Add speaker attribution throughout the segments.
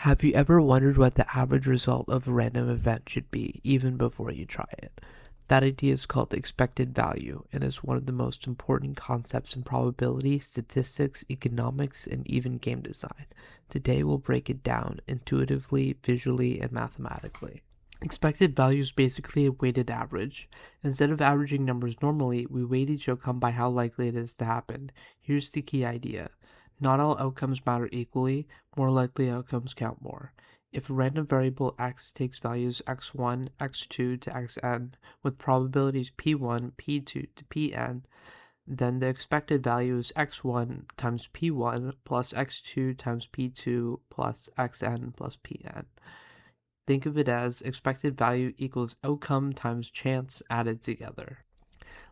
Speaker 1: Have you ever wondered what the average result of a random event should be, even before you try it? That idea is called expected value and is one of the most important concepts in probability, statistics, economics, and even game design. Today we'll break it down intuitively, visually, and mathematically. Expected value is basically a weighted average. Instead of averaging numbers normally, we weight each outcome by how likely it is to happen. Here's the key idea. Not all outcomes matter equally, more likely outcomes count more. If a random variable x takes values x1, x2 to xn, with probabilities p1, p2 to pn, then the expected value is x1 times p1 plus x2 times p2 plus xn plus pn. Think of it as expected value equals outcome times chance added together.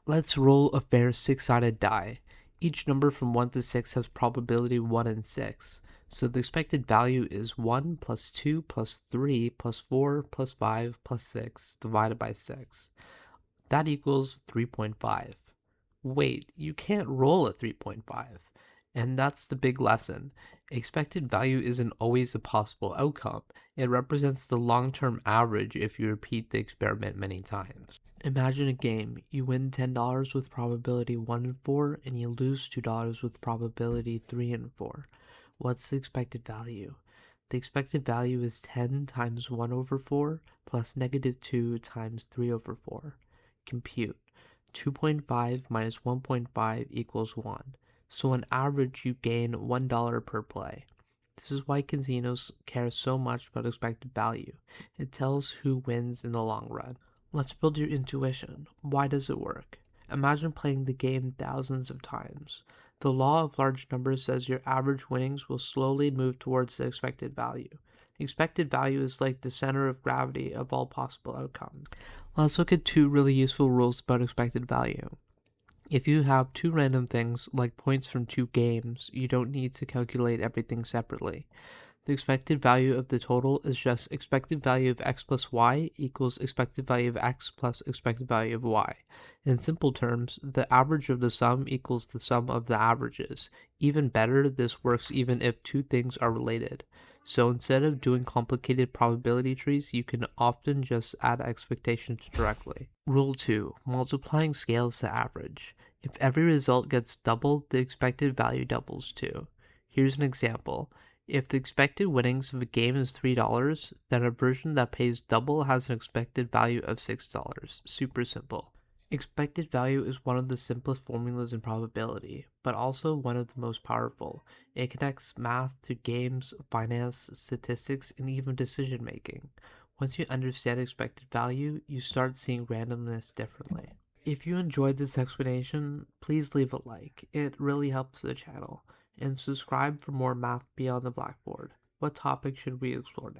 Speaker 1: Let's roll a fair six-sided die. Each number from 1 to 6 has probability 1 in 6. So the expected value is 1 plus 2 plus 3 plus 4 plus 5 plus 6 divided by 6. That equals 3.5. Wait, you can't roll a 3.5. And that's the big lesson. Expected value isn't always a possible outcome. It represents the long-term average if you repeat the experiment many times. Imagine a game. You win $10 with probability 1 in 4, and you lose $2 with probability 3 in 4. What's the expected value? The expected value is 10 times 1 over 4 plus negative 2 times 3 over 4. Compute. 2.5 minus 1.5 equals 1. So on average, you gain $1 per play. This is why casinos care so much about expected value. It tells who wins in the long run. Let's build your intuition. Why does it work? Imagine playing the game thousands of times. The law of large numbers says your average winnings will slowly move towards the expected value. Expected value is like the center of gravity of all possible outcomes. Let's look at two really useful rules about expected value. If you have two random things, like points from two games, you don't need to calculate everything separately. The expected value of the total is just expected value of x plus y equals expected value of x plus expected value of y. In simple terms, the average of the sum equals the sum of the averages. Even better, this works even if two things are related. So instead of doing complicated probability trees, you can often just add expectations directly. Rule 2. Multiplying scales the average. If every result gets doubled, the expected value doubles too. Here's an example. If the expected winnings of a game is $3, then a version that pays double has an expected value of $6. Super simple. Expected value is one of the simplest formulas in probability, but also one of the most powerful. It connects math to games, finance, statistics, and even decision making. Once you understand expected value, you start seeing randomness differently. If you enjoyed this explanation, please leave a like. It really helps the channel. And subscribe for more math beyond the blackboard. What topic should we explore now?